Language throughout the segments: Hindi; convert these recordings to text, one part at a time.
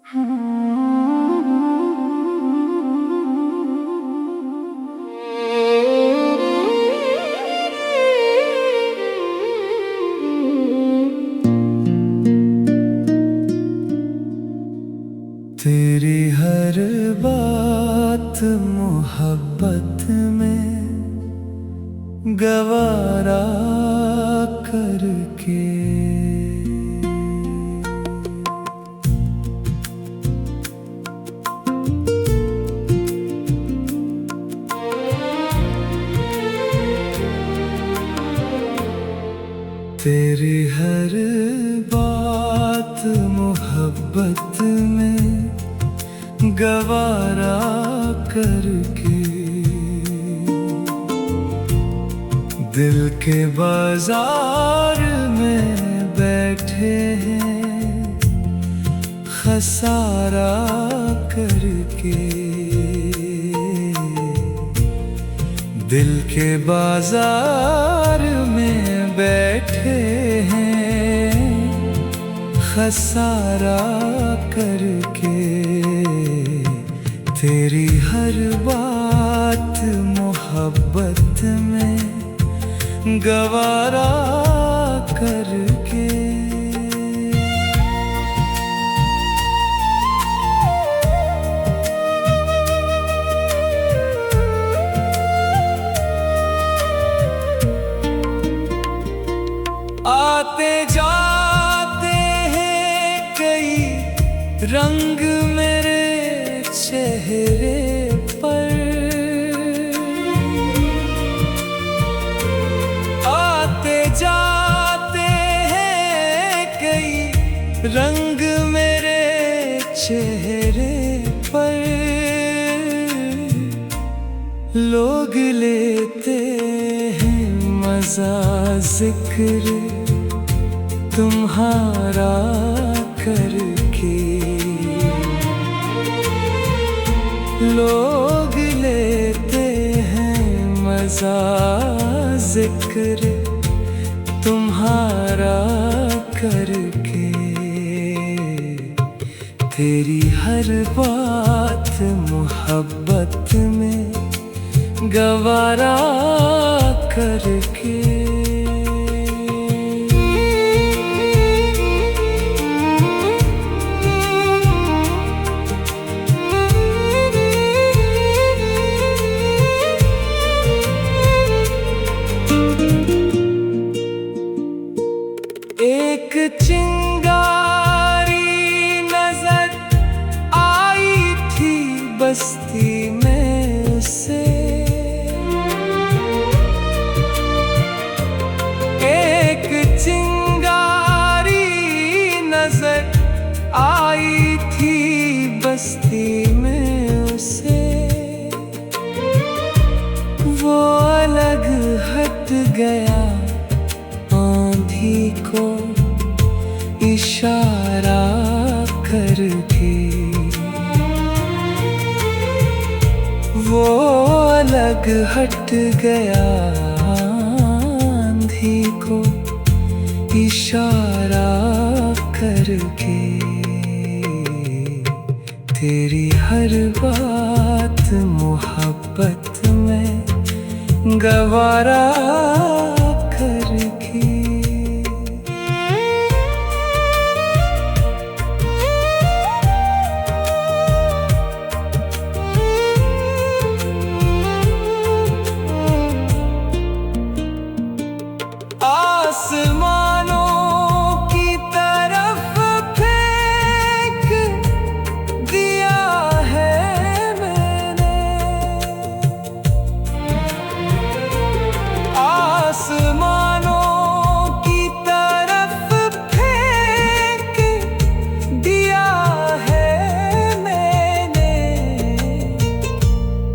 तेरी हर बात मोहब्बत में गवारा करके तेरी हर बात मोहब्बत में गवारा करके दिल के बाजार में बैठे हैं खसारा करके। दिल के बाजार में बैठे हैं खसारा करके। तेरी हर बात मोहब्बत में गवारा करके। आते जाते हैं कई रंग मेरे चेहरे पर, आते जाते हैं कई रंग मेरे चेहरे पर। लोग लेते हैं मजा जिक्र तुम्हारा करके। लोग लेते हैं मजा जिक्र तुम्हारा करके। तेरी हर बात मोहब्बत में गवारा करके। एक चिंगारी नजर आई थी बस्ती में उसे। एक चिंगारी नजर आई थी बस्ती में उसे। वो अलग हट गया आंधी को इशारा करके। वो अलग हट गया आंधी को इशारा करके। तेरी हर बात मोहब्बत में गवारा करके। आसमानों की तरफ फेंक दिया है मैंने। आसमानों की तरफ फेंक दिया है मैंने।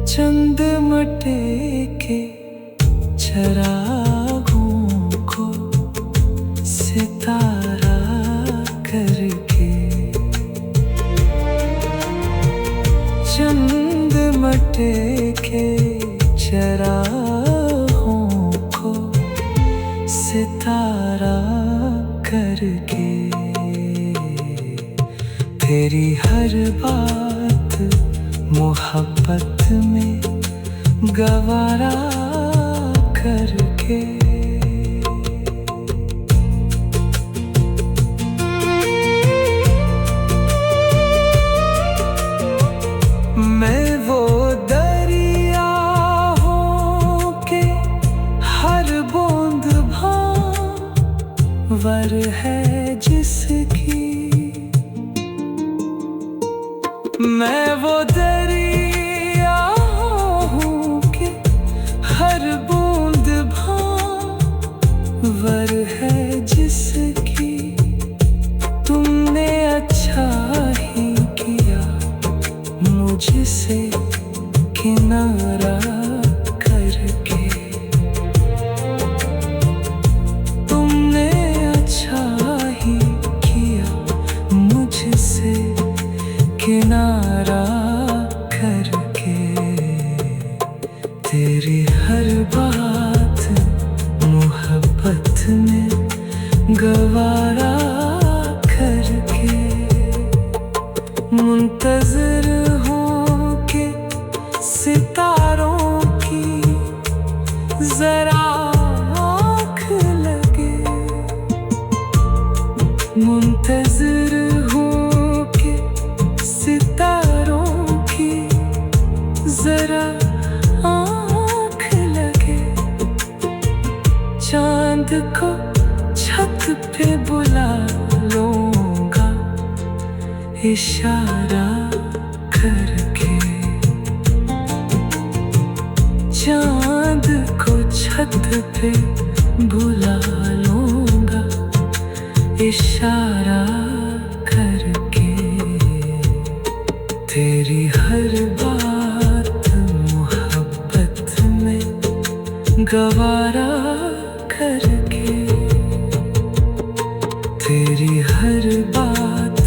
चंदमटे के चरागों को सितारा करके। चंदमटे के चरागों को सितारा करके। तेरी हर बात मोहब्बत में गवारा करके। मैं वो दरिया हूँ के हर बूंद भांवर है जिसकी। मैं वो दरिया हूँ के हर बूंद भांवर है जिसकी। तुमने अच्छा ही किया मुझसे किनारा करके। तुमने अच्छा ही किया मुझसे किनारा करके। तेरी हर बात मोहब्बत में गवारा करके। मुंतज़िर हूँ कि सितारों की ज़रा आँख लगे। मुंतज़िर हूँ कि सितारों की ज़रा आँख लगे। चाँद को छत पे बुला लूँगा इशारा करके। चाँद को छत पे बुला लूँगा इशारा करके। तेरी हर बात मोहब्बत में गवारा करके। तेरी हर बात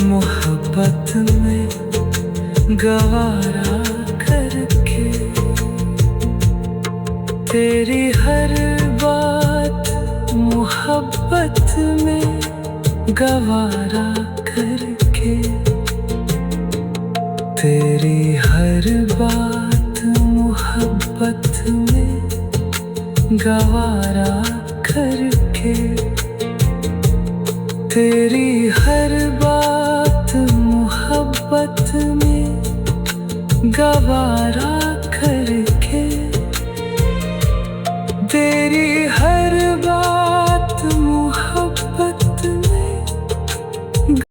मोहब्बत में गवारा करके। तेरी हर बात मोहब्बत में गवारा करके। तेरी हर बात मोहब्बत में गवारा करके। तेरी हर बात मोहब्बत में गवारा